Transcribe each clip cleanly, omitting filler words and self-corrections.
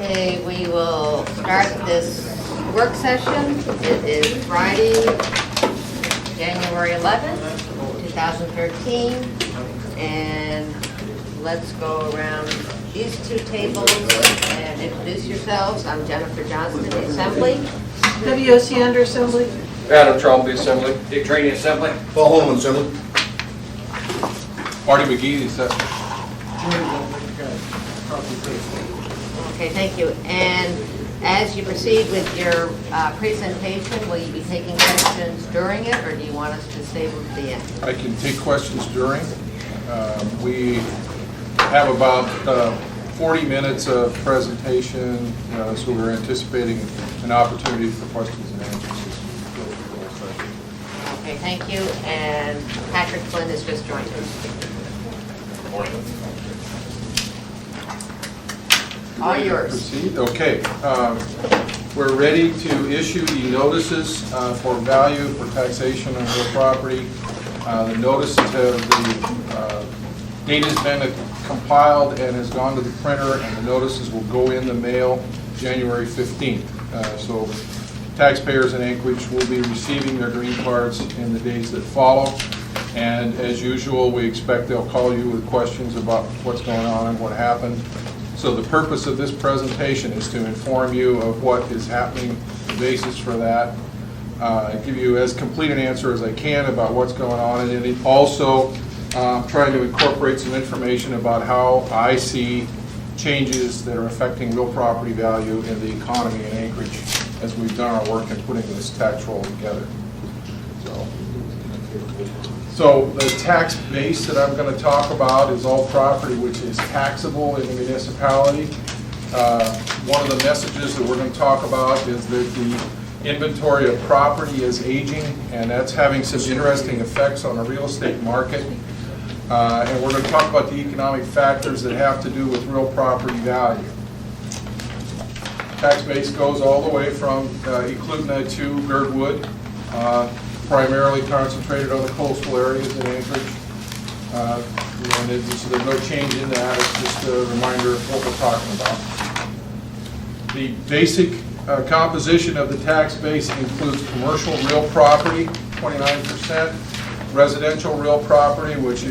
Okay, we will start this work session. It is Friday, January 11th, 2013, and let's go around these two tables and introduce yourselves. I'm Jennifer Johnson, the Assembly. WOC Under Assembly. Adam Trump, the Assembly. Dick Trainee, Assembly. Paul Holman, Assembly. Marty McGee, the Assembly. Okay, thank you. And as you proceed with your presentation, will you be taking questions during it, or do you want us to save them to the end? I can take questions during. We have about 40 minutes of presentation, so we're anticipating an opportunity for questions and answers. Okay, thank you. And Patrick Flynn has just joined us. Good morning. All yours. Proceed. Okay. We're ready to issue the notices for value for taxation on real property. The notices have the date has been compiled and has gone to the printer, and the notices will go in the mail January 15th. So taxpayers in Anchorage will be receiving their green cards in the days that follow. And as usual, we expect they'll call you with questions about what's going on and what happened. So the purpose of this presentation is to inform you of what is happening, the basis for that, give you as complete an answer as I can about what's going on, and then also trying to incorporate some information about how I see changes that are affecting real property value in the economy in Anchorage as we've done our work in putting this tax roll together. So the tax base that I'm going to talk about is all property which is taxable in the municipality. One of the messages that we're going to talk about is that the inventory of property is aging, and that's having some interesting effects on the real estate market. And we're going to talk about the economic factors that have to do with real property value. Tax base goes all the way from Eklutna to Girdwood. Primarily concentrated on the coastal areas in Anchorage. So there's no change in that. It's just a reminder of what we're talking about. The basic composition of the tax base includes commercial real property, 29%, residential real property, which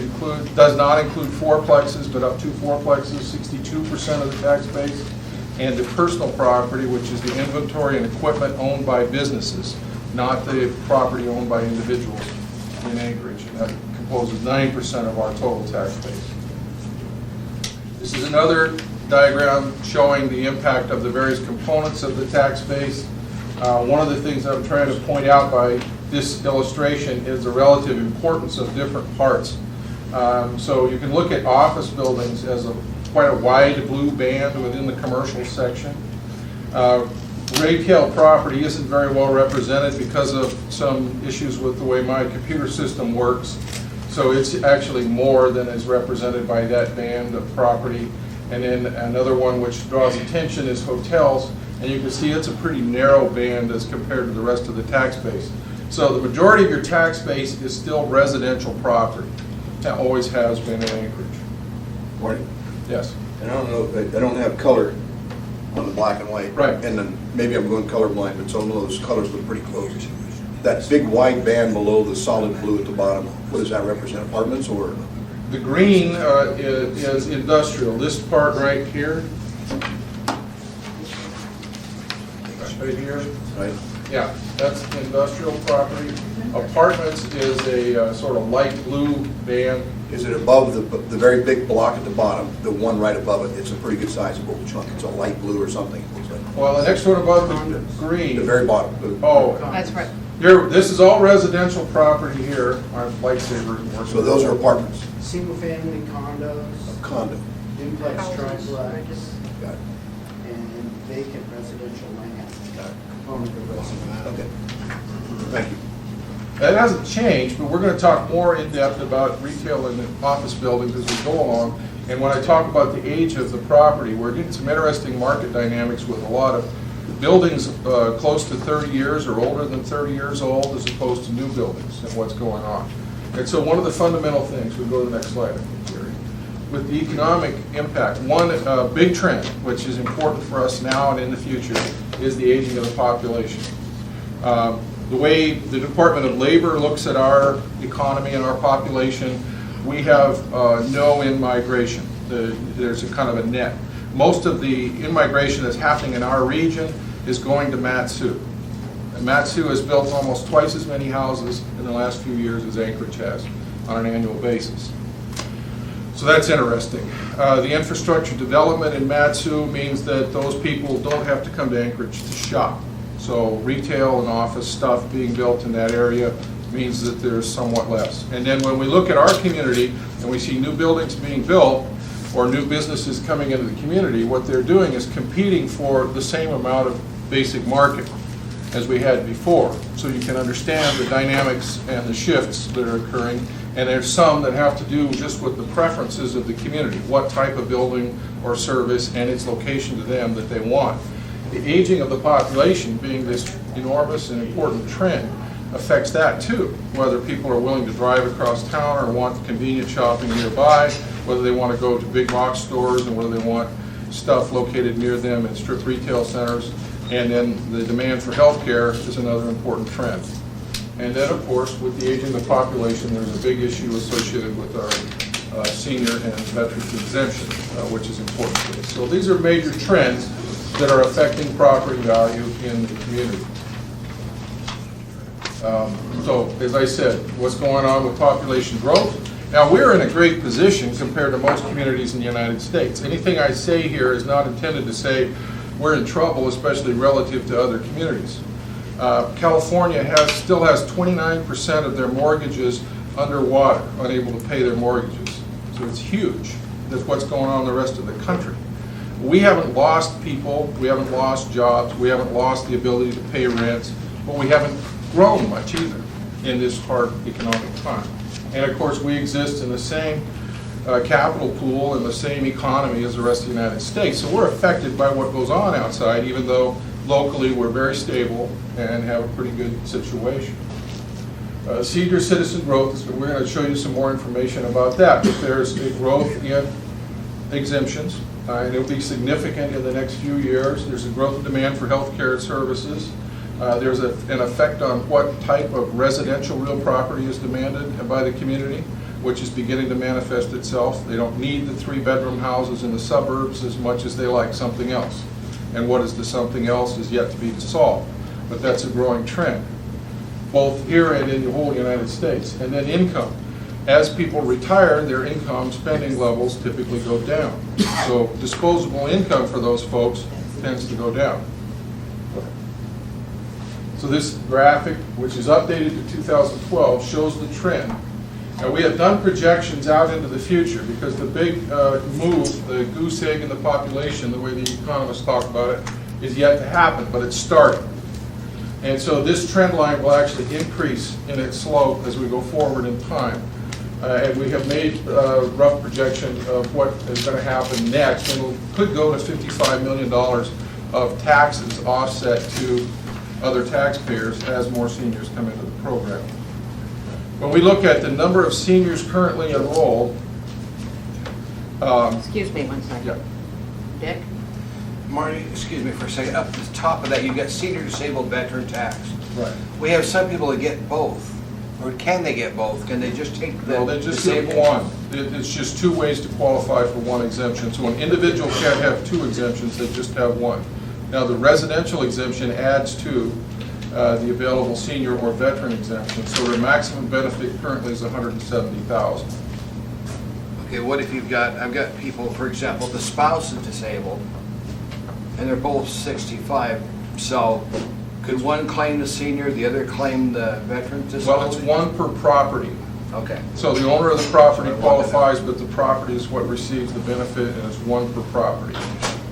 does not include fourplexes, but up to fourplexes, 62% of the tax base, and the personal property, which is the inventory and equipment owned by businesses, not the property owned by individuals in Anchorage, and that composes 9% of our total tax base. This is another diagram showing the impact of the various components of the tax base. One of the things I'm trying to point out by this illustration is the relative importance of different parts. So you can look at office buildings as quite a wide blue band within the commercial section. Retail property isn't very well represented because of some issues with the way my computer system works. So it's actually more than is represented by that band of property. And then another one which draws attention is hotels. And you can see it's a pretty narrow band as compared to the rest of the tax base. So the majority of your tax base is still residential property. That always has been in Anchorage. Morning. Yes. And I don't know, I don't have color on the black and white. Right. And then maybe I'm going colorblind, but some of those colors look pretty close. That big white band below the solid blue at the bottom, what does that represent, apartments or? The green is industrial. This part right here. Right here. Right. Yeah, that's industrial property. Apartments is a sort of light blue band. Is it above the very big block at the bottom, the one right above it? It's a pretty good sizable chunk. It's a light blue or something, it looks like. Well, the next one above the green. The very bottom. Oh, That's right. here. This is all residential property here. Our lightsaber. So those are apartments, Single-family condos, condo. duplex, triplex, Got it. and vacant residential land. Got it. Component of residential. Okay. Thank you. That hasn't changed, but we're going to talk more in depth about retail and office buildings as we go along. And when I talk about the age of the property, we're getting some interesting market dynamics with a lot of buildings close to 30 years or older than 30 years old as opposed to new buildings and what's going on. And so one of the fundamental things, we go to the next slide, I think, Jerry. with the economic impact, one big trend, which is important for us now and in the future, is the aging of the population. The way the Department of Labor looks at our economy and our population, we have no in-migration. There's a kind of a net. Most of the in-migration that's happening in our region is going to Mat-Su. And Mat-Su has built almost twice as many houses in the last few years as Anchorage has on an annual basis. So that's interesting. The infrastructure development in Mat-Su means that those people don't have to come to Anchorage to shop. So retail and office stuff being built in that area means that there's somewhat less. And then when we look at our community and we see new buildings being built or new businesses coming into the community, what they're doing is competing for the same amount of basic market as we had before. So you can understand the dynamics and the shifts that are occurring. And there's some that have to do just with the preferences of the community, what type of building or service and its location to them that they want. The aging of the population being this enormous and important trend affects that too, whether people are willing to drive across town or want convenient shopping nearby, whether they want to go to big box stores and whether they want stuff located near them in strip retail centers. And then the demand for health care is another important trend. And then, of course, with the aging of the population, there's a big issue associated with our senior and veterans exemption, which is important to us. So these are major trends that are affecting property value in the community. So, as I said, what's going on with population growth? Now, we're in a great position compared to most communities in the United States. Anything I say here is not intended to say we're in trouble, especially relative to other communities. California still has 29% of their mortgages underwater, unable to pay their mortgages. So it's huge. That's what's going on in the rest of the country. We haven't lost people, we haven't lost jobs, we haven't lost the ability to pay rents, but we haven't grown much either in this hard economic time. And of course, we exist in the same capital pool and the same economy as the rest of the United States. So we're affected by what goes on outside, even though locally we're very stable and have a pretty good situation. Senior citizen growth, we're going to show you some more information about that. But there's a growth in exemptions, and it will be significant in the next few years. There's a growth in demand for health care services. There's an effect on what type of residential real property is demanded by the community, which is beginning to manifest itself. They don't need the 3-bedroom houses in the suburbs as much as they like something else. And what is the something else is yet to be solved. But that's a growing trend, both here and in the whole United States. And then income. As people retire, their income spending levels typically go down. So disposable income for those folks tends to go down. So this graphic, which is updated to 2012, shows the trend. Now, we have done projections out into the future because the big move, the goose egg in the population, the way the economists talk about it, is yet to happen, but it's starting. And so this trend line will actually increase in its slope as we go forward in time. And we have made a rough projection of what is going to happen next, and it could go to $55 million of taxes offset to other taxpayers as more seniors come into the program. When we look at the number of seniors currently enrolled, Excuse me one second. yeah, Dick? Marty, excuse me for a second. Up at the top of that, you've got senior disabled veteran tax. right. We have some people that get both. Or can they get both? Can they just take the Well, they just get disabled? one. It's just 2 ways to qualify for one exemption. So an individual can't have 2 exemptions, they just have one. Now, the residential exemption adds to the available senior or veteran exemption. So their maximum benefit currently is $170,000. Okay, what if I've got people, for example, the spouse is disabled, and they're both 65, so could one claim the senior, the other claim the veteran disability? Well, it's one per property. Okay. So the owner of the property qualifies, but the property is what receives the benefit, and it's one per property.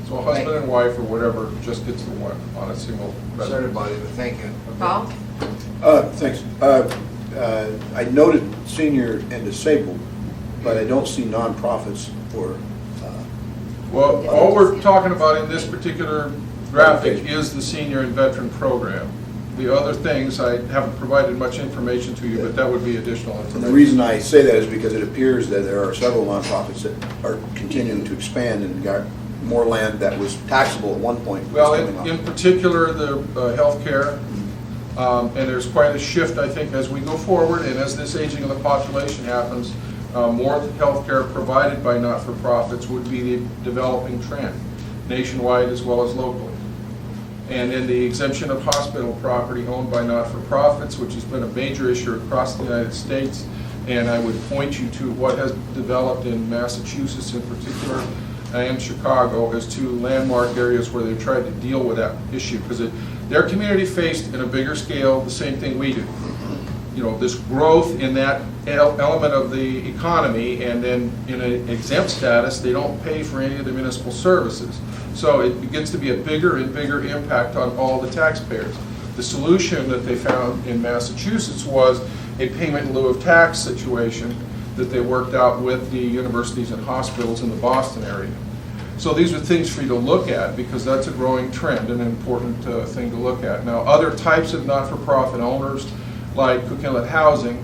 So a husband and wife or whatever just gets the one on a single Sorry resident. about it, but thank you. Paul? Thanks. I noted senior and disabled, but I don't see nonprofits or, Well, all we're talking about in this particular graphic is the senior and veteran program. the other things, I haven't provided much information to you, but that would be additional And the information. reason I say that is because it appears that there are several nonprofits that are continuing to expand and got more land that was taxable at one point. Well, was coming in off. particular, the healthcare, and there's quite a shift, I think, as we go forward, and as this aging of the population happens, more healthcare provided by not-for-profits would be the developing trend, nationwide as well as locally. And in the exemption of hospital property owned by not-for-profits, which has been a major issue across the United States, and I would point you to what has developed in Massachusetts in particular, and Chicago as two landmark areas where they've tried to deal with that issue, because their community faced in a bigger scale the same thing we do. You know, this growth in that element of the economy, and then in an exempt status, they don't pay for any of the municipal services. So it begins to be a bigger and bigger impact on all the taxpayers. The solution that they found in Massachusetts was a payment in lieu of tax situation that they worked out with the universities and hospitals in the Boston area. So these are things for you to look at, because that's a growing trend and an important thing to look at. Now, other types of not-for-profit owners, like Cook Inlet Housing,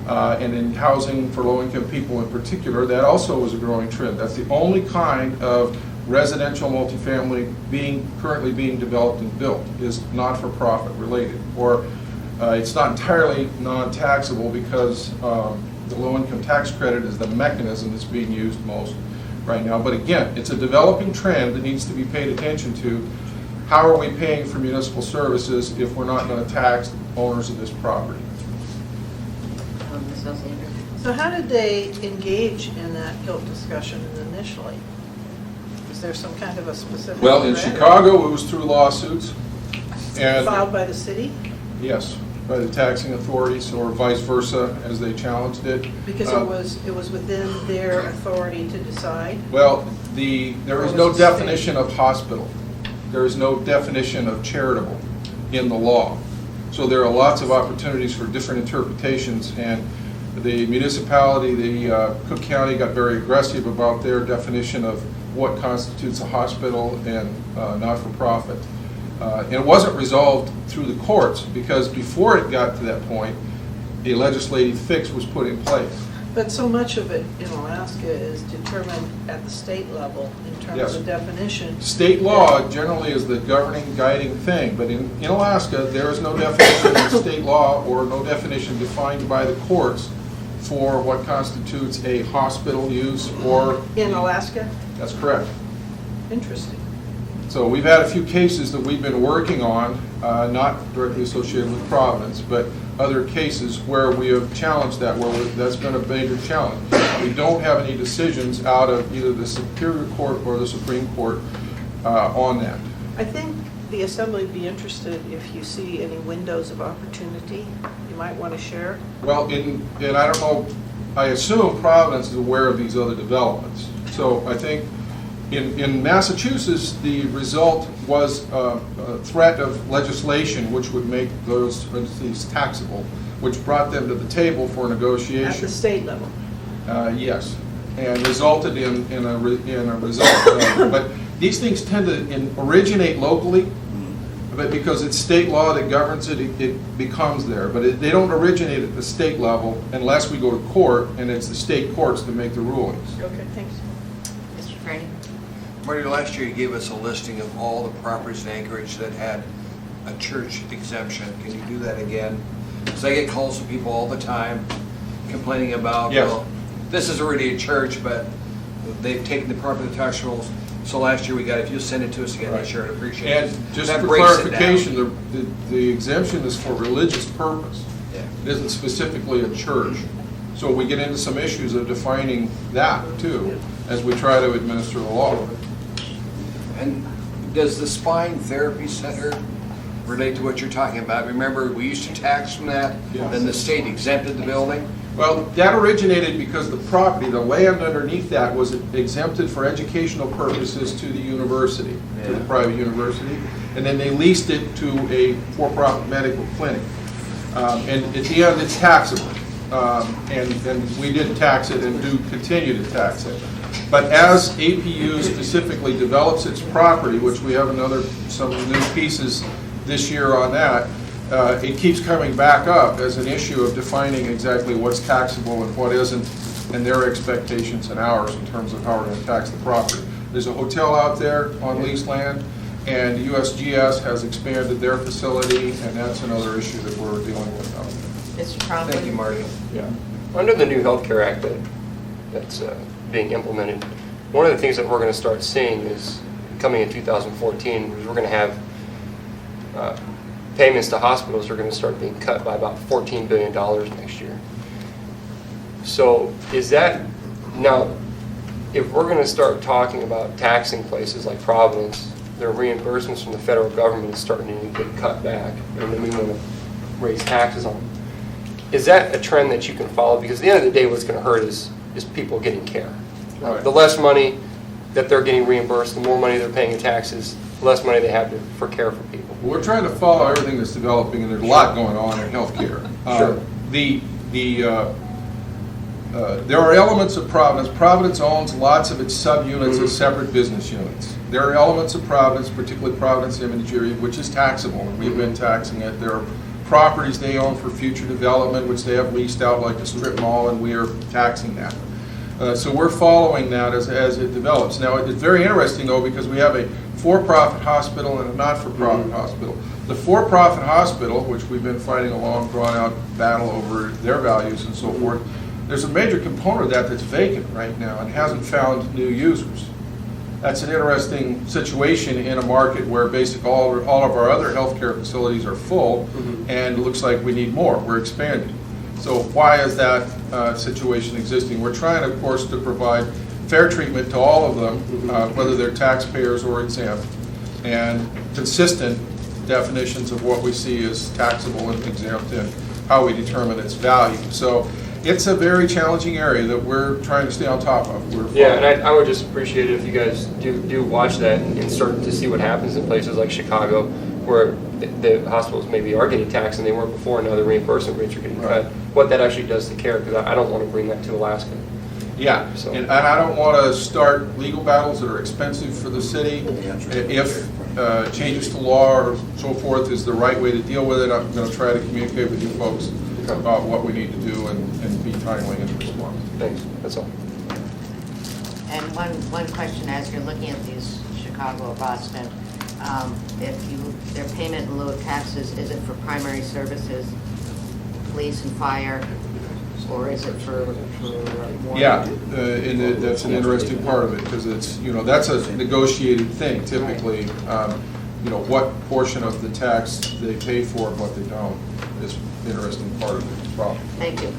and in housing for low-income people in particular, that also is a growing trend. That's the only kind of residential multifamily currently being developed and built is not-for-profit related, or it's not entirely non-taxable because the low-income tax credit is the mechanism that's being used most right now. But again, it's a developing trend that needs to be paid attention to. How are we paying for municipal services if we're not going to tax owners of this property? Ms. Alexander? So how did they engage in that guilt discussion initially? Is there some kind of a specific? Well, in thread? Chicago, it was through lawsuits. And Filed by the city? yes, by the taxing authorities, or vice versa, as they challenged it. Because it was within their authority to decide? Well, there is no definition of hospital. There is no definition of charitable in the law. So there are lots of opportunities for different interpretations, and the municipality, the Cook County, got very aggressive about their definition of what constitutes a hospital and not-for-profit. And it wasn't resolved through the courts, because before it got to that point, a legislative fix was put in place. But so much of it in Alaska is determined at the state level in terms Yes. of definition. State law generally is the governing, guiding thing, but in Alaska, there is no definition in state law or no definition defined by the courts for what constitutes a hospital use or... In Alaska? That's correct. Interesting. So we've had a few cases that we've been working on, not directly associated with Providence, but other cases where we have challenged that, where that's been a major challenge. We don't have any decisions out of either the Superior Court or the Supreme Court on that. I think the Assembly would be interested if you see any windows of opportunity you might want to share. Well, and I don't know, I assume Providence is aware of these other developments. So I think in Massachusetts, the result was a threat of legislation which would make those entities taxable, which brought them to the table for negotiation. At the state level. Yes, and resulted in a result. But these things tend to originate locally, but because it's state law that governs it, it becomes there. But they don't originate at the state level unless we go to court, and it's the state courts that make the rulings. Okay, thanks. Mr. Franny? Marty, last year you gave us a listing of all the properties in Anchorage that had a church exemption. Can you do that again? Because I get calls from people all the time complaining about, Yes. well, this is already a church, but they've taken the property tax rules. So last year we got, if you send it to us again, I Right. sure would appreciate it. And just That for breaks it down. clarification, the exemption is for religious purpose. Yeah. It isn't specifically a church. So we get into some issues of defining that too, as we try to administer the law. And does the spine therapy center relate to what you're talking about? Remember, we used to tax from that, Yes. then the state exempted the building? Well, that originated because the property, the land underneath that was exempted for educational purposes to the university, to the Yeah. private university, and then they leased it to a for-profit medical clinic. And at the end, it's taxable. And we did tax it and do continue to tax it. But as APU specifically develops its property, which we have some new pieces this year on that, it keeps coming back up as an issue of defining exactly what's taxable and what isn't, and their expectations and ours in terms of how we're going to tax the property. There's a hotel out there on leased land, and USGS has expanded their facility, and that's another issue that we're dealing with out there. Mr. Trombley? Thank you, Marty. Yeah. Under the new healthcare act that's being implemented, one of the things that we're going to start seeing is coming in 2014 is we're going to have payments to hospitals are going to start being cut by about $14 billion next year. So is that, now, if we're going to start talking about taxing places like Providence, their reimbursements from the federal government is starting to get cut back, and then we want to raise taxes on them. Is that a trend that you can follow? Because at the end of the day, what's going to hurt is people getting care. Right. The less money that they're getting reimbursed, the more money they're paying in taxes, the less money they have for care for people. We're trying to follow everything that's developing, and there's a lot going on in healthcare. Sure. There are elements of Providence. Providence owns lots of its subunits as separate business units. There are elements of Providence, particularly Providence Imagery, which is taxable, and we've been taxing it. There are properties they own for future development, which they have leased out, like the strip mall, and we are taxing that. So we're following that as it develops. Now, it's very interesting, though, because we have a for-profit hospital and a not-for-profit hospital. The for-profit hospital, which we've been fighting a long, drawn-out battle over their values and so forth, there's a major component of that that's vacant right now and hasn't found new users. That's an interesting situation in a market where basically all of our other healthcare facilities are full, and it looks like we need more. We're expanding. So why is that situation existing? We're trying, of course, to provide fair treatment to all of them, whether they're taxpayers or exempt, and consistent definitions of what we see as taxable and exempt and how we determine its value. So it's a very challenging area that we're trying to stay on top of. Yeah, and I would just appreciate it if you guys do watch that and start to see what happens in places like Chicago, where the hospitals maybe are getting taxed and they weren't before, and now the reimbursement rates are getting cut. What that actually does to care, because I don't want to bring that to Alaska. Yeah, So. and I don't want to start legal battles that are expensive for the city. If changes to law or so forth is the right way to deal with it, I'm going to try to communicate with you folks about what we need to do and be timely in response. Thanks, that's all. And one question, as you're looking at these Chicago or Boston, their payment in lieu of taxes, is it for primary services, police and fire, or is it for more? Yeah, and that's an interesting part of it, because it's, that's a negotiated thing typically. What portion of the tax they pay for and what they don't is an interesting part of the problem. Thank you.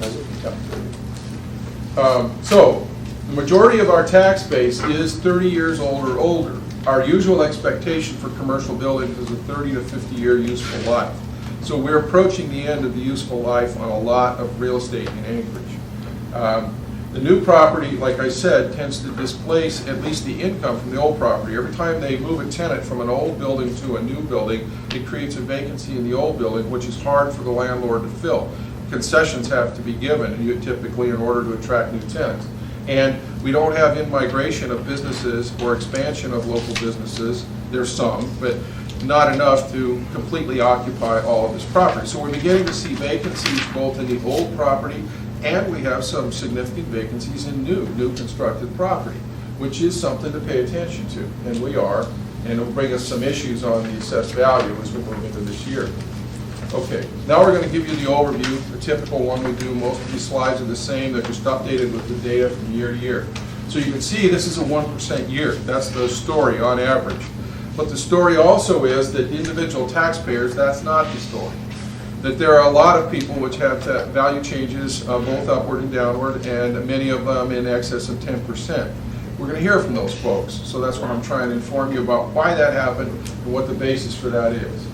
So, the majority of our tax base is 30 years old or older. Our usual expectation for commercial buildings is a 30 to 50-year useful life. So we're approaching the end of the useful life on a lot of real estate in Anchorage. The new property, like I said, tends to displace at least the income from the old property. Every time they move a tenant from an old building to a new building, it creates a vacancy in the old building, which is hard for the landlord to fill. Concessions have to be given, typically, in order to attract new tenants. And we don't have in-migration of businesses or expansion of local businesses. There's some, but not enough to completely occupy all of this property. So we're beginning to see vacancies both in the old property, and we have some significant vacancies in new constructed property, which is something to pay attention to, and we are, and it'll bring us some issues on the assessed value as we move into this year. Okay, now we're going to give you the overview, the typical one we do. Most of these slides are the same. They're just updated with the data from year to year. So you can see this is a 1% year. That's the story on average. But the story also is that individual taxpayers, that's not the story. That there are a lot of people which have value changes both upward and downward, and many of them in excess of 10%. We're going to hear from those folks. So that's what I'm trying to inform you about why that happened and what the basis for that is.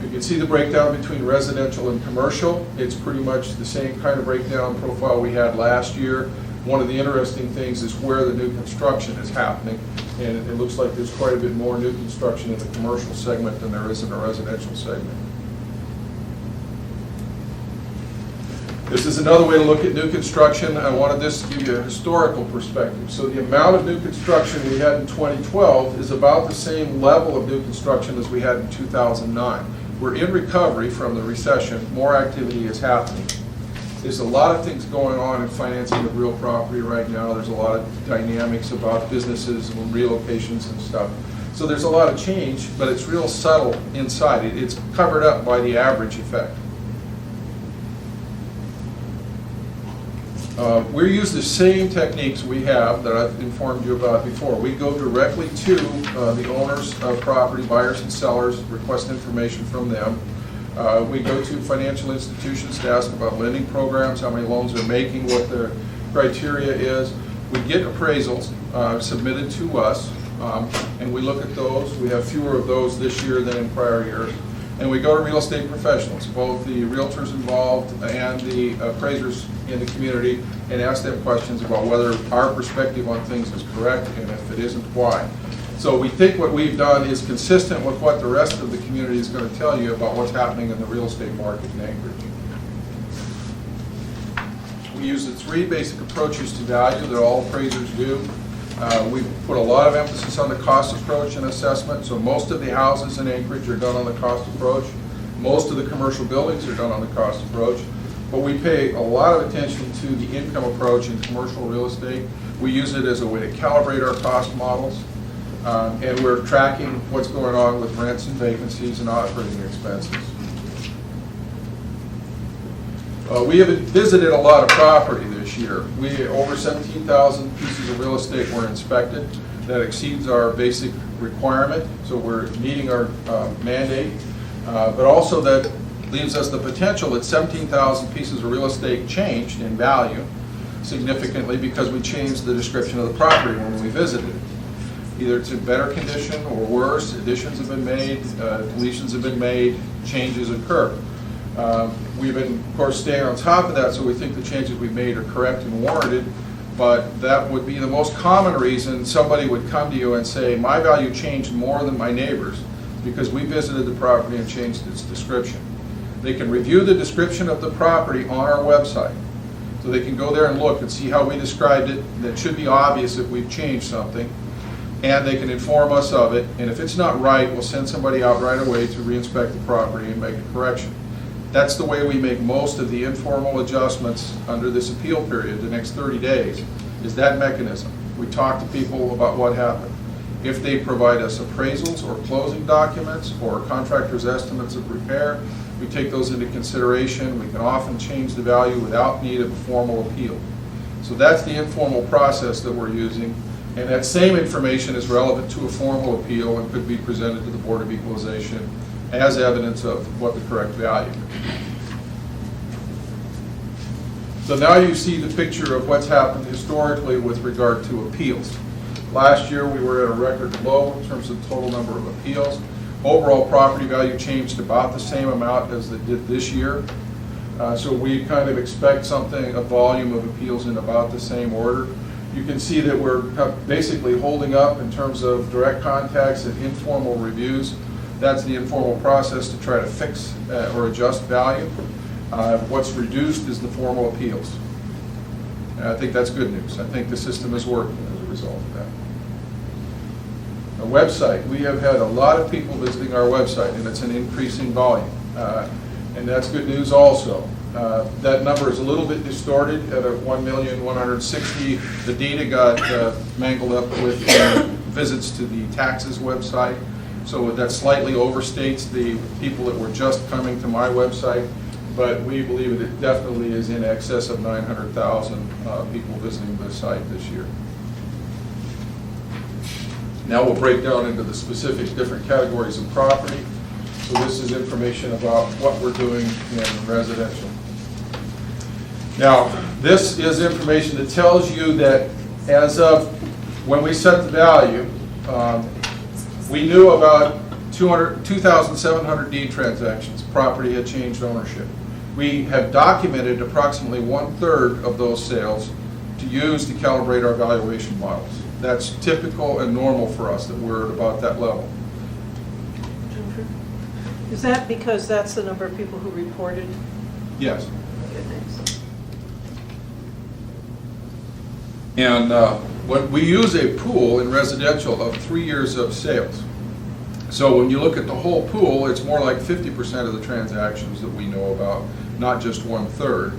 You can see the breakdown between residential and commercial. It's pretty much the same kind of breakdown profile we had last year. One of the interesting things is where the new construction is happening, and it looks like there's quite a bit more new construction in the commercial segment than there is in the residential segment. This is another way to look at new construction. I wanted this to give you a historical perspective. So the amount of new construction we had in 2012 is about the same level of new construction as we had in 2009. we're in recovery from the recession, more activity is happening. There's a lot of things going on in financing of real property right now. There's a lot of dynamics about businesses and relocations and stuff. So there's a lot of change, but it's real subtle inside. It's covered up by the average effect. We use the same techniques we have that I've informed you about before. We go directly to the owners of property, buyers and sellers, request information from them. We go to financial institutions to ask about lending programs, how many loans they're making, what their criteria is. We get appraisals submitted to us, and we look at those. We have fewer of those this year than in prior years. And we go to real estate professionals, both the realtors involved and the appraisers in the community, and ask them questions about whether our perspective on things is correct, and if it isn't, why. So we think what we've done is consistent with what the rest of the community is going to tell you about what's happening in the real estate market in Anchorage. We use the three basic approaches to value that all appraisers do. We put a lot of emphasis on the cost approach and assessment, so most of the houses in Anchorage are done on the cost approach. Most of the commercial buildings are done on the cost approach, but we pay a lot of attention to the income approach in commercial real estate. We use it as a way to calibrate our cost models, and we're tracking what's going on with rents and vacancies and operating expenses. We have visited a lot of property this year. Over 17,000 pieces of real estate were inspected. That exceeds our basic requirement, so we're meeting our mandate. But also that leaves us the potential that 17,000 pieces of real estate changed in value significantly because we changed the description of the property when we visited it. Either it's in better condition or worse, additions have been made, deletions have been made, changes occur. We've been, of course, staying on top of that, so we think the changes we've made are correct and warranted, but that would be the most common reason somebody would come to you and say, my value changed more than my neighbor's because we visited the property and changed its description. They can review the description of the property on our website, so they can go there and look and see how we described it. That should be obvious if we've changed something, and they can inform us of it, and if it's not right, we'll send somebody out right away to re-inspect the property and make a correction. That's the way we make most of the informal adjustments under this appeal period, the next 30 days, is that mechanism. We talk to people about what happened. If they provide us appraisals or closing documents or contractor's estimates of repair, we take those into consideration. We can often change the value without need of a formal appeal. So that's the informal process that we're using, and that same information is relevant to a formal appeal and could be presented to the Board of Equalization as evidence of what the correct value is. So now you see the picture of what's happened historically with regard to appeals. Last year we were at a record low in terms of total number of appeals. Overall property value changed about the same amount as it did this year. So we kind of expect something, a volume of appeals in about the same order. You can see that we're basically holding up in terms of direct contacts and informal reviews. That's the informal process to try to fix or adjust value. What's reduced is the formal appeals. And I think that's good news. I think the system is working as a result of that. The website, we have had a lot of people visiting our website, and it's an increasing volume. And that's good news also. That number is a little bit distorted at a 1,160,000. The data got mangled up with visits to the taxes website. So that slightly overstates the people that were just coming to my website, but we believe that it definitely is in excess of 900,000 people visiting the site this year. Now we'll break down into the specific different categories of property. So this is information about what we're doing in residential. Now, this is information that tells you that as of when we set the value, we knew about 2,700 deed transactions. Property had changed ownership. We have documented approximately 1/3 of those sales to use to calibrate our valuation models. That's typical and normal for us that we're at about that level. Is that because that's the number of people who reported? Yes. Okay, thanks. And when we use a pool in residential of 3 years of sales. So when you look at the whole pool, it's more like 50% of the transactions that we know about, not just 1/3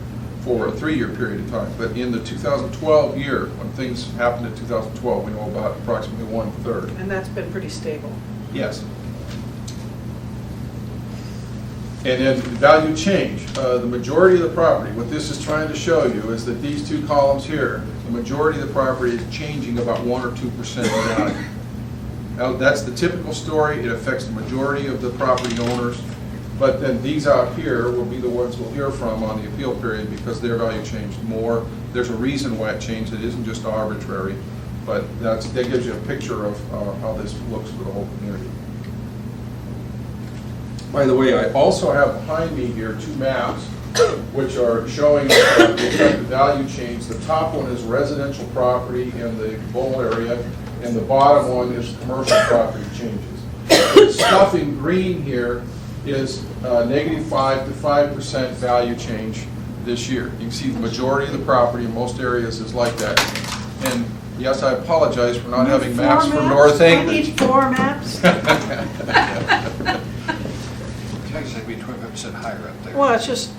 for a 3-year period of time. But in the 2012 year, when things happened in 2012, we know about approximately 1/3. And that's been pretty stable. Yes. And then value change. The majority of the property, what this is trying to show you is that these two columns here, the majority of the property is changing about 1 or 2% in value. Now, that's the typical story. It affects the majority of the property owners. But then these out here will be the ones we'll hear from on the appeal period because their value changed more. There's a reason why it changed. It isn't just arbitrary. But that gives you a picture of how this looks for the whole community. By the way, I also have behind me here 2 maps which are showing the effective value change. The top one is residential property in the bowl area, and the bottom one is commercial property changes. The stuff in green here is -5 to 5% value change this year. You can see the majority of the property in most areas is like that. And yes, I apologize for not having maps for North I Anchorage. need 4 maps. Taxes would be 25% higher up there. Well, it's just,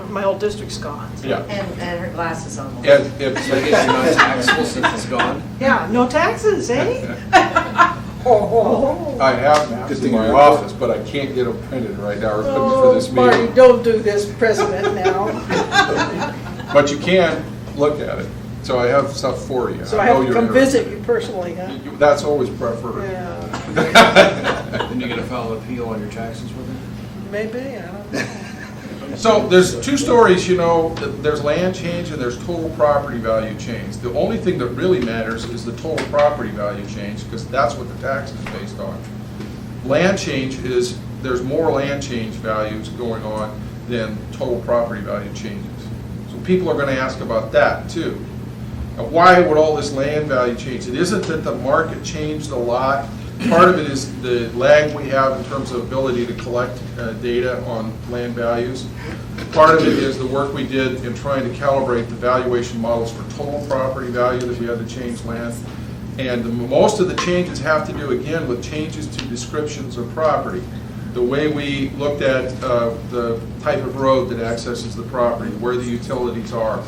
my whole district's gone. Yeah. And her glasses on. And So I guess you're not taxable since it's gone? Yeah, no taxes, eh? I have maps in my office, but I can't get them printed right now or put for this Marty, meeting. don't do this, President, now. But you can look at it. So I have stuff for you. So I know have to you're come interested. visit you personally, huh? That's always preferred. Yeah, Then you get a file of appeal on your taxes with it? maybe, I don't know. So there's 2 stories, there's land change and there's total property value change. The only thing that really matters is the total property value change because that's what the tax is based on. Land change is, there's more land change values going on than total property value changes. So people are going to ask about that too. Now, why would all this land value change? It isn't that the market changed a lot. Part of it is the lag we have in terms of ability to collect data on land values. Part of it is the work we did in trying to calibrate the valuation models for total property value that we had to change land. And most of the changes have to do, again, with changes to descriptions of property. The way we looked at the type of road that accesses the property, where the utilities are,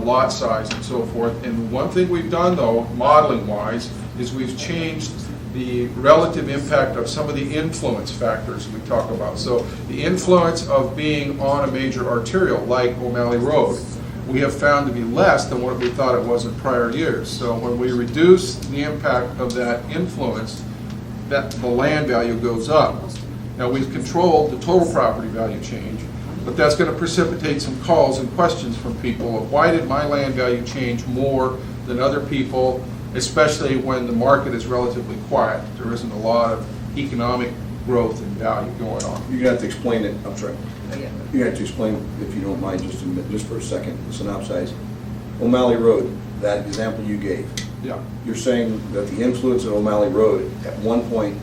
lot size and so forth. And one thing we've done, though, modeling-wise, is we've changed the relative impact of some of the influence factors we talk about. So the influence of being on a major arterial, like O'Malley Road, we have found to be less than what we thought it was in prior years. So when we reduce the impact of that influence, the land value goes up. Now, we've controlled the total property value change, but that's going to precipitate some calls and questions from people of why did my land value change more than other people, especially when the market is relatively quiet. There isn't a lot of economic growth and value going on. You're gonna have to explain it, I'm sorry. You have to explain, if you don't mind, just for a second, the synopsis. O'Malley Road, that example you gave, Yeah. you're saying that the influence of O'Malley Road at one point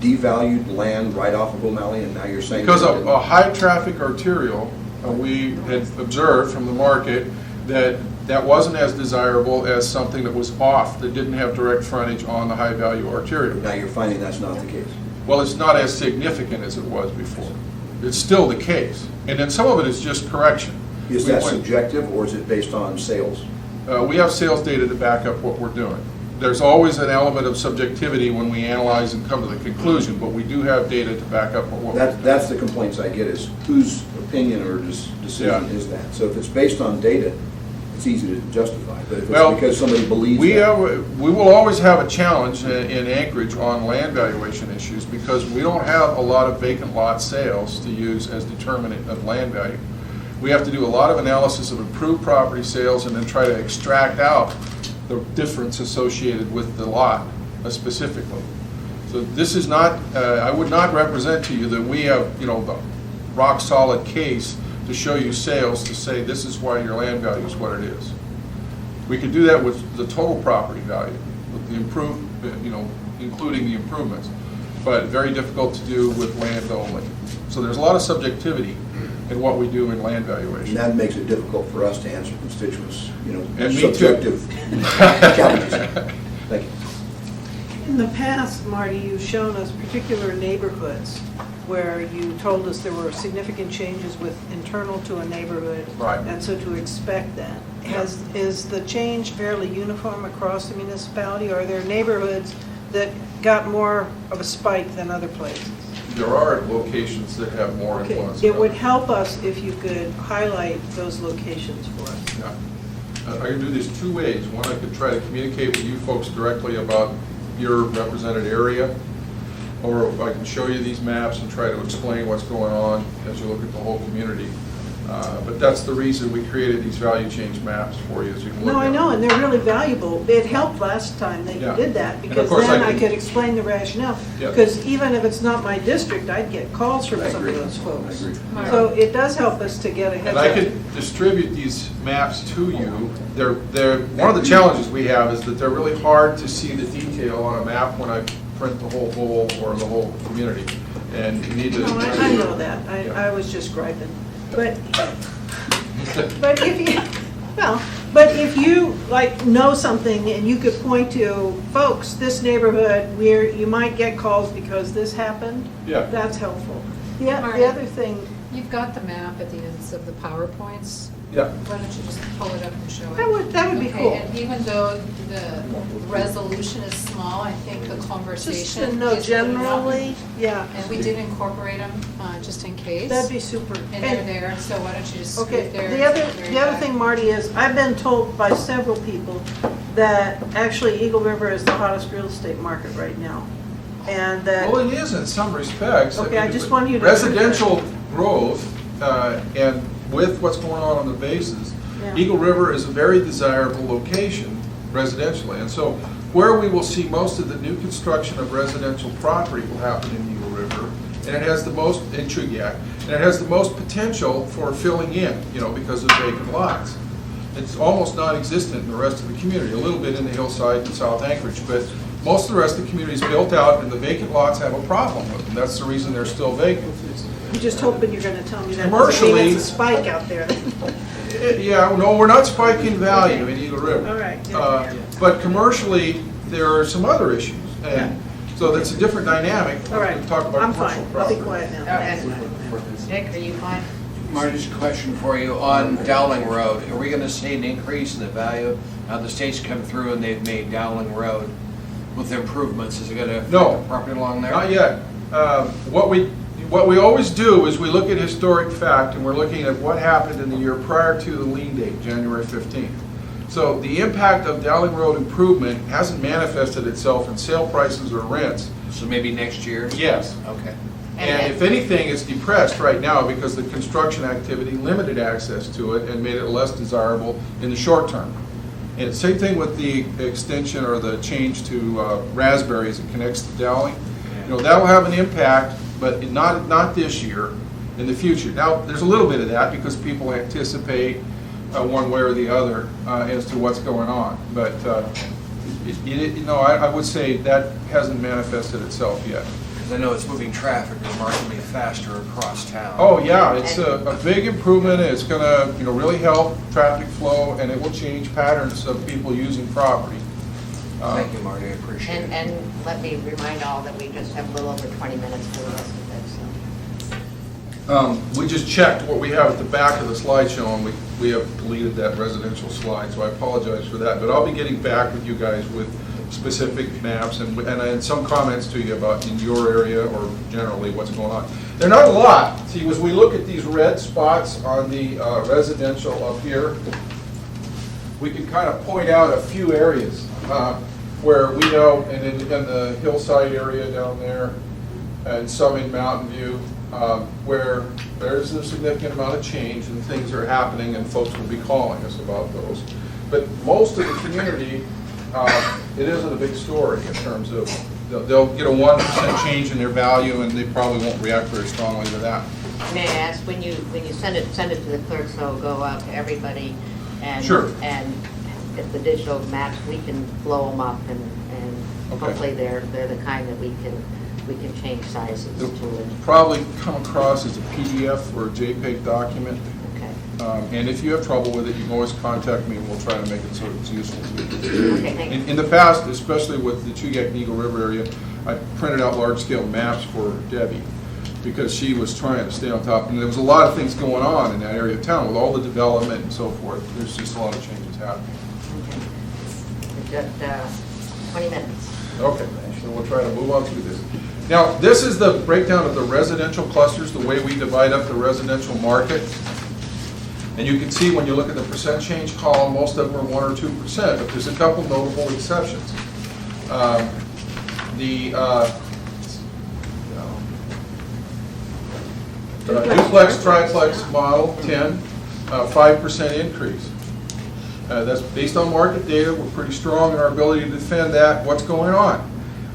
devalued land right off of O'Malley, and now you're saying... Because of a high-traffic arterial, we had observed from the market that that wasn't as desirable as something that was off, that didn't have direct frontage on the high-value arterial. Now you're finding that's not the case. Well, it's not as significant as it was before. It's still the case. And then some of it is just correction. Is We that went- subjective, or is it based on sales? We have sales data to back up what we're doing. There's always an element of subjectivity when we analyze and come to the conclusion, but we do have data to back up what we're doing. That's the complaints I get, is whose opinion or decision Yeah. is that? So if it's based on data, it's easy to justify, but if Well, it's because somebody believes We that... will always have a challenge in Anchorage on land valuation issues because we don't have a lot of vacant lot sales to use as determinant of land value. We have to do a lot of analysis of improved property sales and then try to extract out the difference associated with the lot specifically. So this is not, I would not represent to you that we have, the rock solid case to show you sales to say this is why your land value is what it is. We could do that with the total property value, with the improved, including the improvements, but very difficult to do with land only. So there's a lot of subjectivity in what we do in land And valuation. that makes it difficult for us to answer constituents, And me too. subjective challenges. Thank you. In the past, Marty, you've shown us particular neighborhoods where you told us there were significant changes with internal to a neighborhood. Right. And so to expect that. Is the change fairly uniform across the municipality? Or are there neighborhoods that got more of a spike than other places? There are locations that have more Okay, influence. it would help us if you could highlight those locations for us. Yeah. I can do this two ways. One, I could try to communicate with you folks directly about your represented area, or I can show you these maps and try to explain what's going on as you look at the whole community. But that's the reason we created these value change maps for you, as you can look at. No, I know, and they're really valuable. It helped last time that you Yeah. did that, And of because course then I I can- could explain the rationale. Yeah. Because even if it's not my district, I'd get calls from I some of agree. those folks. I agree. So it does help us to get ahead And of I it. could distribute these maps to you. They're, one of the challenges we have is that they're really hard to see the detail on a map when I print the whole bowl or the whole community. And you need to. No, I know that. I was just griping. But if you, well, but if you like know something and you could point to, folks, this neighborhood where you might get calls because this happened, Yeah. that's helpful. Yeah, Marty. the other thing, You've got the map at the ends of the PowerPoints. Yeah. Why don't you just pull it up and show it? that would be Okay, cool. and even though the resolution is small, I think the Just conversation to know is good enough. generally, yeah, And we did incorporate them, just in case. that'd be super. And they're there, so why don't you just Okay, scoot there. the other very back. thing, Marty, is I've been told by several people that actually Eagle River is the hottest real estate market right now. And that, Well, it is in some respects. Okay, I mean, just want you to- Residential growth, and with what's going on the bases, Yeah. Eagle River is a very desirable location residentially. And so where we will see most of the new construction of residential property will happen in Eagle River, and it has the most, in Chugiak, and it has the most potential for filling in, because of vacant lots. It's almost non-existent in the rest of the community, a little bit in the hillside and South Anchorage, but most of the rest of the community is built out, and the vacant lots have a problem with them. That's the reason they're still vacant. I'm just hoping you're gonna tell me that. Commercially- It's a spike out there. Yeah, no, we're not spiking value in Eagle River. All right. But commercially, there are some other issues, and so that's a different dynamic. All right, We talk about I'm commercial fine. I'll be property. quiet now. And Dick, are you fine? Marty's question for you on Dowling Road. Are we gonna see an increase in the value? Now the state's come through and they've made Dowling Road with improvements. Is it gonna affect No. the property along there? Not yet. What we always do is we look at historic fact, and we're looking at what happened in the year prior to the lien date, January 15th. So the impact of Dowling Road improvement hasn't manifested itself in sale prices or rents. So maybe next year? Yes. Okay. And if anything, it's depressed right now because the construction activity limited access to it and made it less desirable in the short term. And same thing with the extension or the change to Raspberry as it connects to Dowling. That'll have an impact, but not this year, in the future. Now, there's a little bit of that because people anticipate one way or the other as to what's going on. But, I would say that hasn't manifested itself yet. Because I know it's moving traffic remarkably faster across town. Oh, yeah, it's a big improvement. It's gonna, really help traffic flow, and it will change patterns of people using property. Thank you, Marty, I appreciate it. And let me remind all that we just have a little over 20 minutes for the rest of it, so. We just checked what we have at the back of the slideshow, and we have deleted that residential slide, so I apologize for that. But I'll be getting back with you guys with specific maps and some comments to you about in your area or generally what's going on. They're not a lot. See, as we look at these red spots on the residential up here, we can kind of point out a few areas where we know, and in the hillside area down there, and some in Mountain View, where there's a significant amount of change and things are happening, and folks will be calling us about those. But most of the community, it isn't a big story in terms of, they'll get a 1% change in their value, and they probably won't react very strongly to that. May I ask, when you send it to the clerk, so it'll go out to everybody? And Sure. And if the digital maps, we can blow them up, and Okay. hopefully they're the kind that we can change sizes to. It'll probably come across as a PDF or a JPEG document. Okay. And if you have trouble with it, you can always contact me and we'll try to make it so it's useful to you. Okay, thank you. In the past, especially with the Chugach and Eagle River area, I printed out large-scale maps for Debbie because she was trying to stay on top. And there was a lot of things going on in that area of town with all the development and so forth. There's just a lot of changes happening. Okay. We've got 20 minutes. Okay, so we'll try to move on through this. Now, this is the breakdown of the residential clusters, the way we divide up the residential market. And you can see when you look at the percent change column, most of them are 1 or 2%, but there's a couple notable exceptions. Duplex, triplex model, 10, 5% increase. That's based on market data. We're pretty strong in our ability to defend that. What's going on?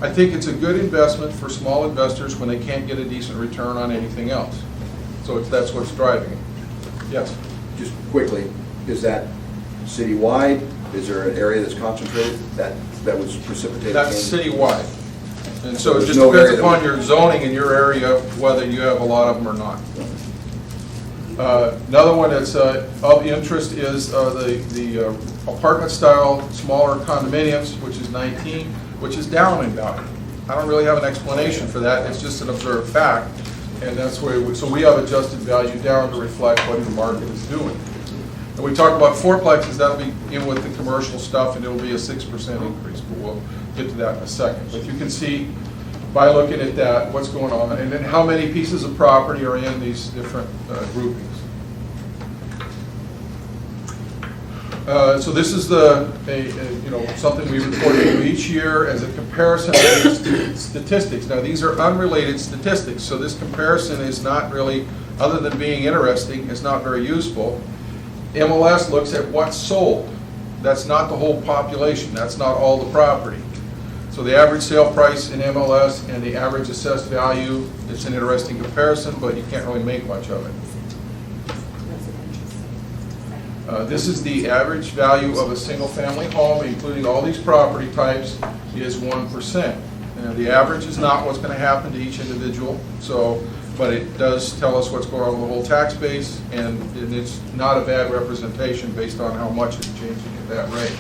I think it's a good investment for small investors when they can't get a decent return on anything else. So that's what's driving it. Yes? Just quickly, is that citywide? Is there an area that's concentrated that was precipitated? That's citywide. And so it There's just no depends area upon that- your zoning in your area, whether you have a lot of them or not. Another one that's of interest is the apartment-style smaller condominiums, which is 19, which is down in value. I don't really have an explanation for that. It's just an observed fact. And that's where, so we have adjusted value down to reflect what the market is doing. And we talk about fourplexes, that'll be in with the commercial stuff, and it'll be a 6% increase, but we'll get to that in a second. But you can see by looking at that, what's going on, and then how many pieces of property are in these different groupings. So this is something we report to each year as a comparison of statistics. Now, these are unrelated statistics, so this comparison is not really, other than being interesting, it's not very useful. MLS looks at what's sold. That's not the whole population. That's not all the property. So the average sale price in MLS and the average assessed value, it's an interesting comparison, but you can't really make much of it. This is the average value of a single-family home, including all these property types, is 1%. The average is not what's going to happen to each individual, but it does tell us what's going on with the whole tax base, and it's not a bad representation based on how much it's changing at that rate.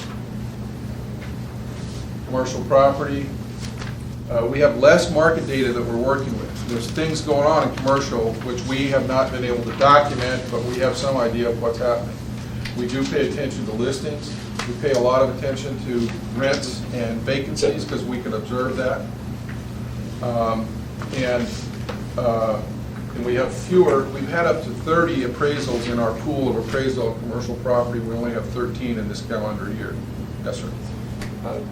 Commercial property, we have less market data that we're working with. There's things going on in commercial which we have not been able to document, but we have some idea of what's happening. We do pay attention to listings. We pay a lot of attention to rents and vacancies because we can observe that. And we have fewer, we've had up to 30 appraisals in our pool of appraisal of commercial property. We only have 13 in this calendar year. Yes, sir.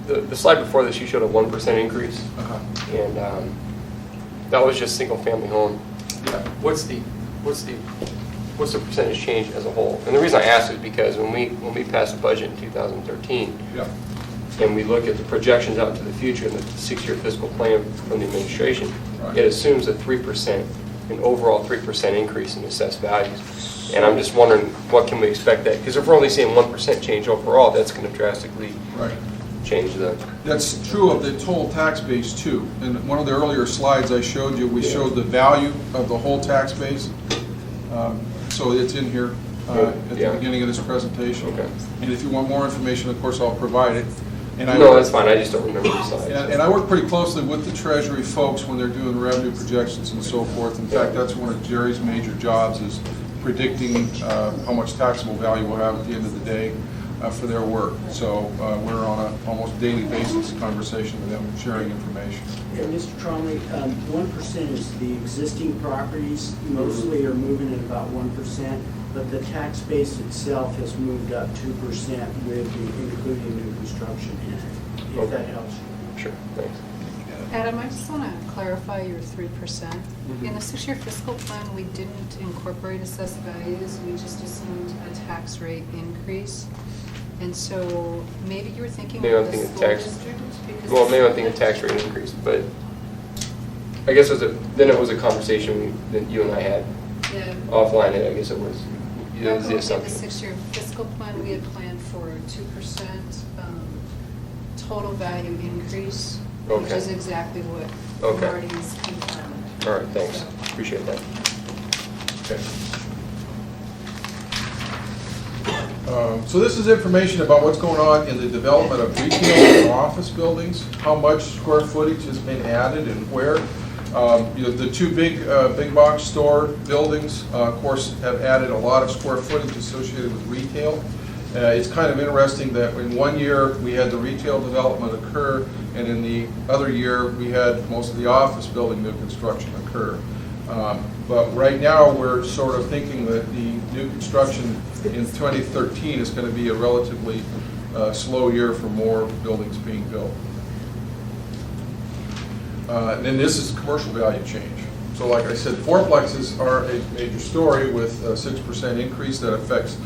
The slide before this, you showed a 1% increase, and that was just single-family home. Yeah. What's the percentage change as a whole? And the reason I ask is because when we passed the budget in 2013, Yeah. and we look at the projections out into the future and the 6-year fiscal plan from the administration, Right. it assumes a 3%, an overall 3% increase in assessed values. And I'm just wondering, what can we expect that? Because if we're only seeing 1% change overall, that's going to drastically Right. change the... That's true of the total tax base too. In one of the earlier slides I showed you, we showed the value of the whole tax base. So it's in here at the beginning of this presentation. Okay. And if you want more information, of course, I'll provide it. And No, that's fine. I just don't remember the slides. And I work pretty closely with the Treasury folks when they're doing revenue projections and so forth. In fact, that's one of Jerry's major jobs, is predicting how much taxable value we'll have at the end of the day for their work. So we're on an almost daily basis conversation with them, sharing information. And Mr. Tromley, 1% is the existing properties mostly are moving at about 1%, but the tax base itself has moved up 2% including new construction in it, if that helps you. Sure, thanks. Adam, I just want to clarify your 3%. In the 6-year fiscal plan, we didn't incorporate assessed values. We just assumed a tax rate increase. And so maybe you were thinking Maybe I'm of the thinking school tax. district? Because Well, maybe I'm thinking tax rate increase, but I guess then it was a conversation that you and I had Yeah. offline, and I guess it was the In the assumption. 6-year fiscal plan, we had planned for a 2% total value increase, which Okay. is exactly what Okay. Marty's confirmed. All right, thanks. So- Appreciate that. Okay. So this is information about what's going on in the development of retail and office buildings, how much square footage has been added and where. You know, the two big box store buildings, of course, have added a lot of square footage associated with retail. It's kind of interesting that in one year we had the retail development occur, and in the other year we had most of the office building new construction occur. But right now we're sort of thinking that the new construction in 2013 is going to be a relatively slow year for more buildings being built. And then this is commercial value change. So like I said, fourplexes are a major story with a 6% increase that affects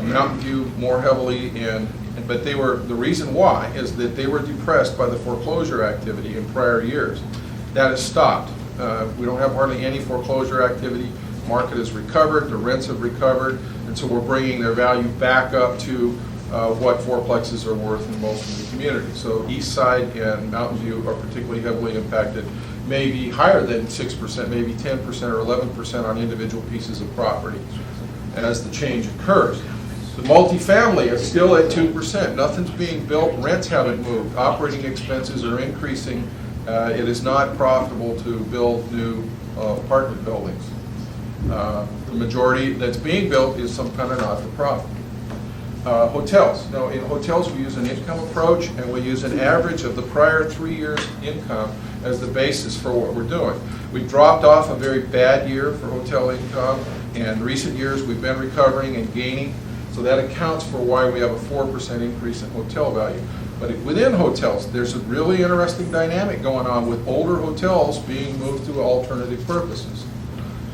Mountain View more heavily, but the reason why is that they were depressed by the foreclosure activity in prior years. That has stopped. We don't have hardly any foreclosure activity. Market has recovered, the rents have recovered, and so we're bringing their value back up to what fourplexes are worth in most of the community. So East Side and Mountain View are particularly heavily impacted, maybe higher than 6%, maybe 10% or 11% on individual pieces of property as the change occurs. The multifamily is still at 2%. Nothing's being built, rents haven't moved, operating expenses are increasing. It is not profitable to build new apartment buildings. The majority that's being built is some kind of not-for-profit. Hotels. Now, in hotels, we use an income approach, and we use an average of the prior 3 years' income as the basis for what we're doing. We've dropped off a very bad year for hotel income, and in recent years we've been recovering and gaining, so that accounts for why we have a 4% increase in hotel value. But within hotels, there's a really interesting dynamic going on with older hotels being moved to alternative purposes.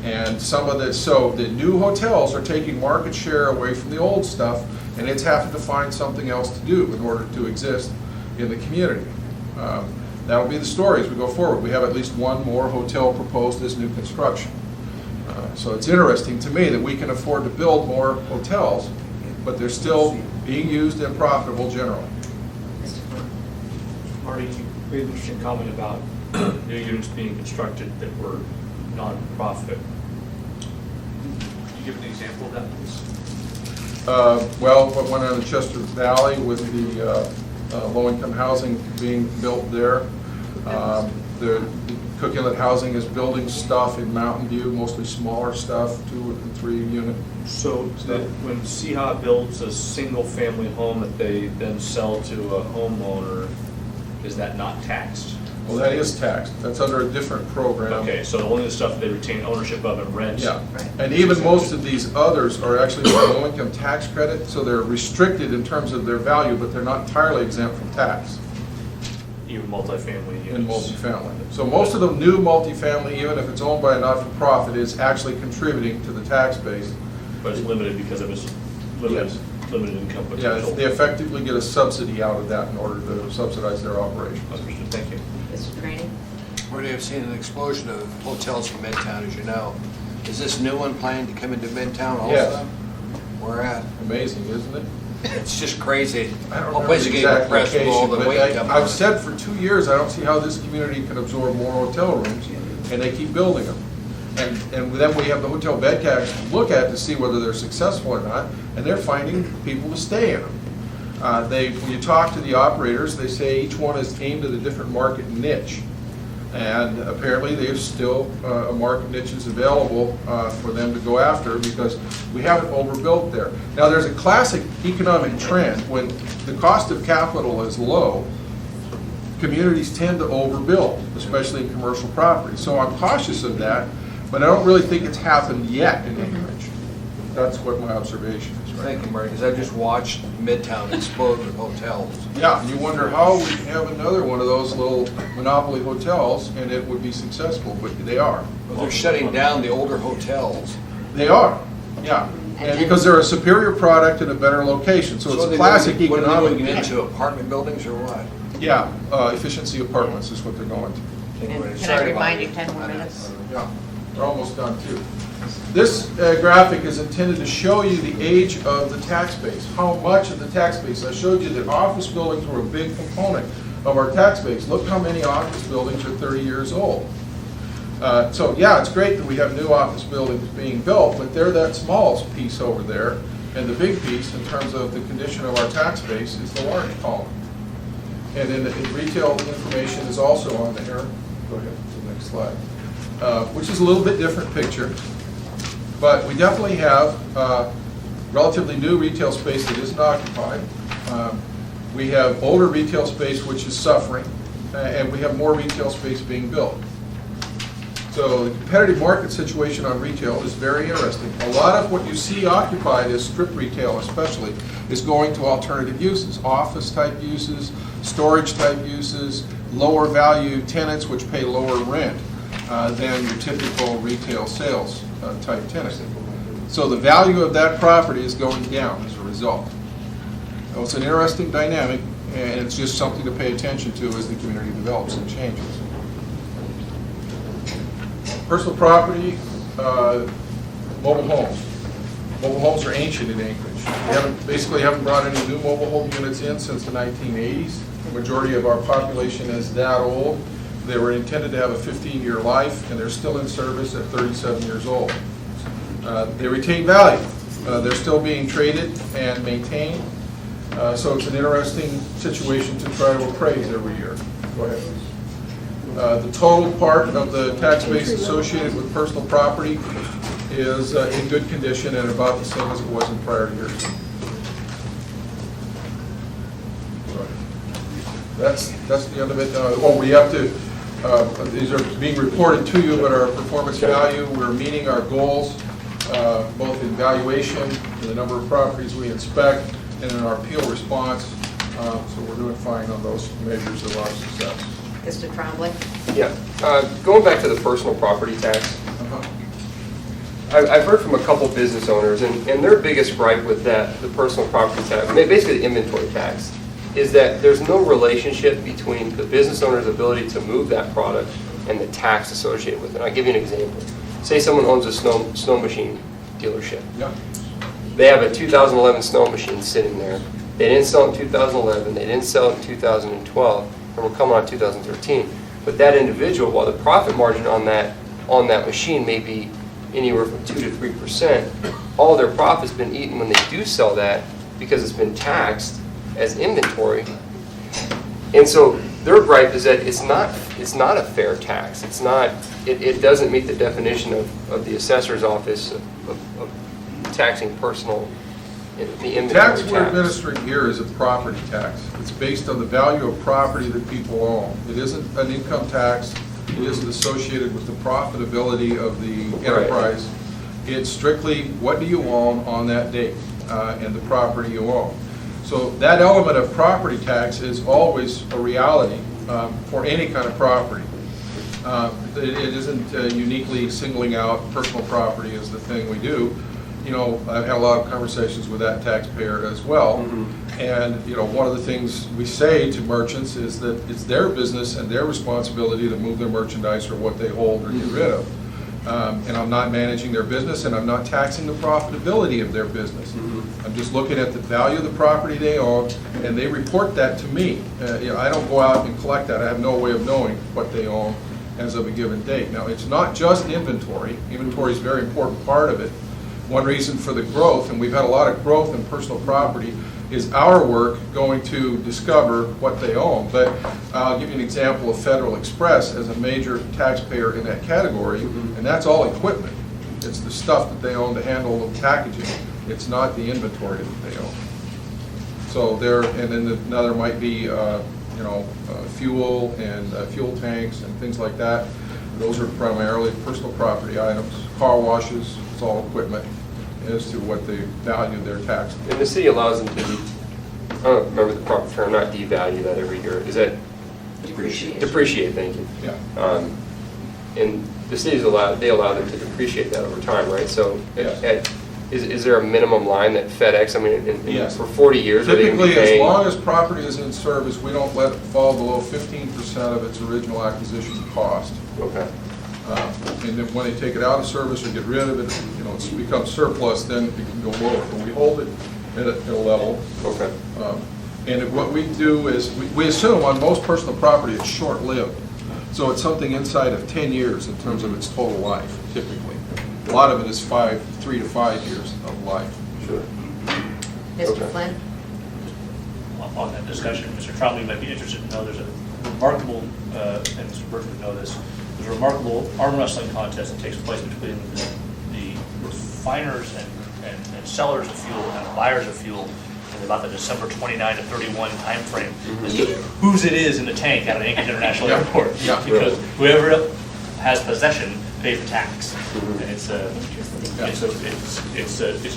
And so the new hotels are taking market share away from the old stuff, and it's having to find something else to do in order to exist in the community. That'll be the story as we go forward. We have at least one more hotel proposed as new construction. So it's interesting to me that we can afford to build more hotels, but they're still being used and profitable generally. Marty, you made an interesting comment about new units being constructed that were non-profit. Can you give an example of that, please? Well, what went on in Chester Valley with the low-income housing being built there. The Cook Inlet Housing is building stuff in Mountain View, mostly smaller stuff, 2 and 3 unit. So that when CHA builds a single-family home that they then sell to a homeowner, is that not taxed? Well, that is taxed. That's under a different program. Okay, so only the stuff they retain ownership of and rent. Yeah, and even most of these others are actually low-income tax credit, so they're restricted in terms of their value, but they're not entirely exempt from tax. Even multifamily units. In multifamily. So most of the new multifamily, even if it's owned by a not-for-profit, is actually contributing to the tax base. But it's limited because of its limited, Yes. limited income Yeah, potential. they effectively get a subsidy out of that in order to subsidize their operations. Understood, thank you. Mr. Training? We have seen an explosion of hotels in Midtown, as you know. Is this new one planned to come into Midtown also? Yes. Where at? Amazing, isn't it? It's just crazy. I don't Whole remember place the is getting exact depressed with all location, the but weight coming I've on. said for 2 years, I don't see how this community can absorb more hotel rooms, and they keep building them. And then we have the hotel bed tax to look at to see whether they're successful or not, and they're finding people to stay in them. When you talk to the operators, they say each one is aimed at a different market niche. And apparently there's still a market niches available for them to go after because we haven't overbuilt there. Now there's a classic economic trend when the cost of capital is low, communities tend to overbuild, especially in commercial property. So I'm cautious of that, but I don't really think it's happened yet in Anchorage. That's what my observation is. Right? Thank you, Marty, because I've just watched Midtown explode with hotels. Yeah, and you wonder how we can have another one of those little monopoly hotels and it would be successful, but they are. But they're shutting down the older hotels. They are, yeah. And because they're a superior product in a better location, so it's a classic What are they economic. going into, apartment buildings or what? Yeah, efficiency apartments is what they're going to. Anyway, And can sorry I about remind you, it. 10 more minutes? Yeah, they're almost done too. This graphic is intended to show you the age of the tax base, how much of the tax base. I showed you that office buildings were a big component of our tax base. Look how many office buildings are 30 years old. So yeah, it's great that we have new office buildings being built, but they're that small piece over there. And the big piece in terms of the condition of our tax base is the orange column. And then the retail information is also on there. Go ahead to the next slide. Which is a little bit different picture. But we definitely have relatively new retail space that isn't occupied. We have older retail space which is suffering, and we have more retail space being built. So the competitive market situation on retail is very interesting. A lot of what you see occupied as strip retail especially is going to alternative uses, office type uses, storage type uses, lower value tenants which pay lower rent than your typical retail sales type tenant. So the value of that property is going down as a result. So it's an interesting dynamic, and it's just something to pay attention to as the community develops and changes. Personal property, mobile homes. Mobile homes are ancient in Anchorage. We basically haven't brought any new mobile home units in since the 1980s. The majority of our population is that old. They were intended to have a 15-year life, and they're still in service at 37 years old. They retain value. They're still being traded and maintained. So it's an interesting situation to try to appraise every year. Go ahead. The total part of the tax base associated with personal property is in good condition and about the same as it was in prior years. That's the end of it. We have to, these are being reported to you, but our performance value, we're meeting our goals, both in valuation, in the number of properties we inspect, and in our appeal response. So we're doing fine on those measures of our success. Mr. Trombley? Yeah, going back to the personal property tax, I've heard from a couple business owners, and their biggest gripe with that, the personal property tax, basically the inventory tax, is that there's no relationship between the business owner's ability to move that product and the tax associated with it. I'll give you an example. Say someone owns a snow machine dealership. Yeah. They have a 2011 snow machine sitting there. They didn't sell it in 2011, they didn't sell it in 2012, and we're coming on 2013. But that individual, while the profit margin on that machine may be anywhere from 2 to 3%, all their profit's been eaten when they do sell that because it's been taxed as inventory. And so their gripe is that it's not a fair tax. It doesn't meet the definition of the assessor's office of taxing personal, the inventory tax. The tax we're administering here is a property tax. It's based on the value of property that people own. It isn't an income tax. It isn't associated with the profitability of the enterprise. Right. It's strictly what do you own on that date and the property you own. So that element of property tax is always a reality for any kind of property. It isn't uniquely singling out personal property as the thing we do. You know, I've had a lot of conversations with that taxpayer as well. Mm-hmm. And, you know, one of the things we say to merchants is that it's their business and their responsibility to move their merchandise or what they hold or get rid of. And I'm not managing their business, and I'm not taxing the profitability of their business. Mm-hmm. I'm just looking at the value of the property they own, and they report that to me. You know, I don't go out and collect that. I have no way of knowing what they own as of a given date. Now, it's not just inventory. Inventory is a very important part of it. One reason for the growth, and we've had a lot of growth in personal property, is our work going to discover what they own. But I'll give you an example of Federal Express as a major taxpayer in that category, and that's all equipment. It's the stuff that they own to handle the packaging. It's not the inventory that they own. So there, and then another might be, fuel and fuel tanks and things like that. Those are primarily personal property items. Car washes, it's all equipment as to what they value their tax. And the city allows them to, I don't remember the proper term, not devalue that every year. Is that? Depreciate. Depreciate, thank you. Yeah. And the cities allow them to depreciate that over time, right? So Yes. is there a minimum line that FedEx, Yes. for 40 years? Typically, as long as property is in service, we don't let it fall below 15% of its original acquisition cost. Okay. And then when they take it out of service or get rid of it, you know, it's become surplus, then it can go lower. But we hold it at a level. Okay. And what we do is, we assume on most personal property it's short-lived. So it's something inside of 10 years in terms of its total life, typically. A lot of it is 3 to 5 years of life. Sure. Mr. Okay. Flynn? On that discussion, Mr. Trombley might be interested to know there's a remarkable, and Mr. Burke would know this, there's a remarkable arm wrestling contest that takes place between the refiners and sellers of fuel and buyers of fuel in about the December 29 to 31 timeframe. As to whose it is in the tank out of Anchorage International Yeah. Airport. Yeah. Because whoever has possession pays the tax. And it's a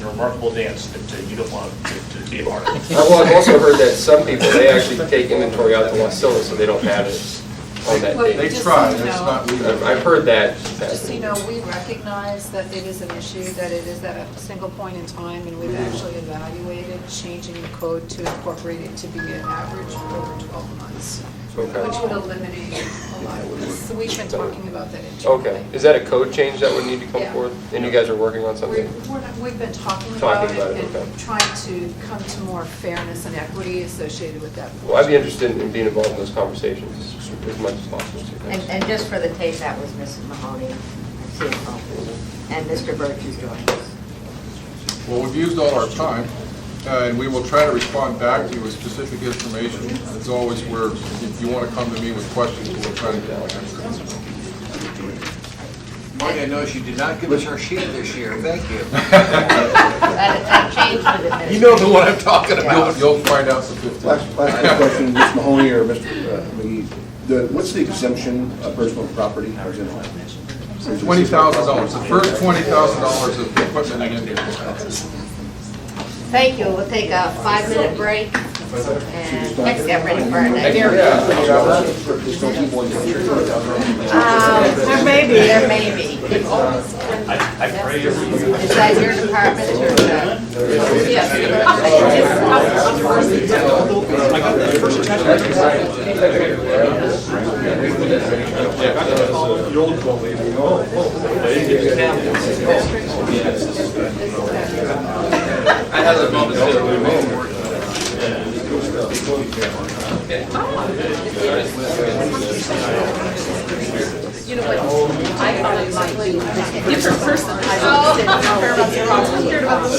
remarkable dance that you don't want to be a part of. Well, I've also heard that some people, they actually take inventory out to Los Sillas so they don't have it on that Well, They date. just try, so you that's know- not legal. I've heard that. Just so you know, we recognize that it is an issue, that it is at a single point in time, and we've actually evaluated changing the code to incorporate it to be an average over 12 months, Okay. which would eliminate a lot of this. So we've been talking about that internally. Okay, is that a code change that would need to come Yeah. forth? And you guys are working on something? We've been talking Talking about about it it, okay. and trying to come to more fairness and equity associated with that. Well, I'd be interested in being involved in those conversations as much as possible. too. Thanks. And just for the tape, that was Mrs. Mahoney, CFO, and Mr. Birch is joining us. Well, we've used all our time, and we will try to respond back to you with specific information. As always, if you want to come to me with questions, we'll try to get answers. Marty, I noticed you did not give us our sheet this year. Thank you. That changed with administration. You know the one I'm talking about. You'll find out the 15th. Last question, Ms. Mahoney or Mr. McGee. What's the exemption of personal property? Or is it- $20,000, the first $20,000 of equipment and inventory. Thank you, we'll take a 5-minute break and get ready for our next. There may be. There may be. I pray every year. Is that your department or I had a moment You know what, I thought it might be a different person. I didn't care about the problem. I cared about the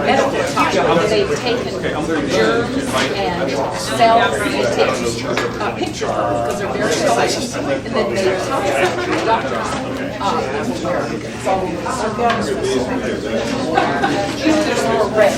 medical talk, they've taken germs and cells, they take pictures of them because they're very close, and then they talk to the doctors. There's more red.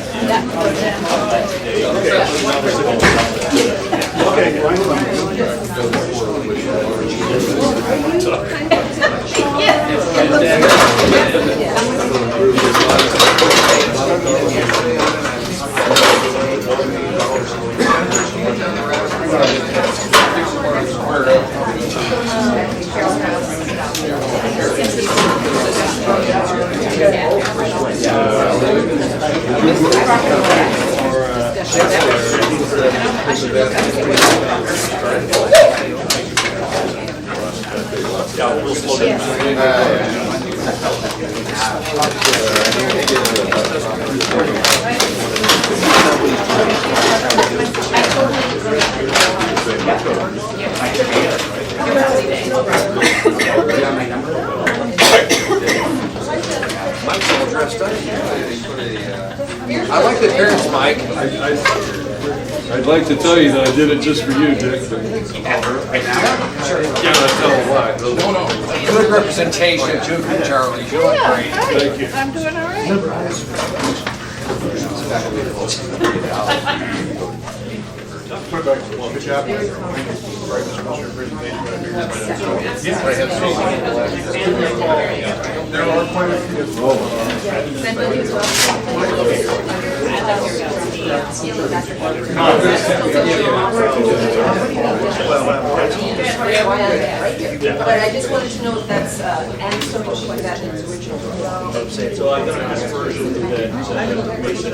Mike's all dressed up. I like the appearance, Mike. I'd like to tell you that I did it just for you, Dick. Good representation too, Charlie. You look great. Thank you. I'm doing all right. There are quite a few. But I just wanted to know if that's, and so much like that in its original. So I got this version that makes it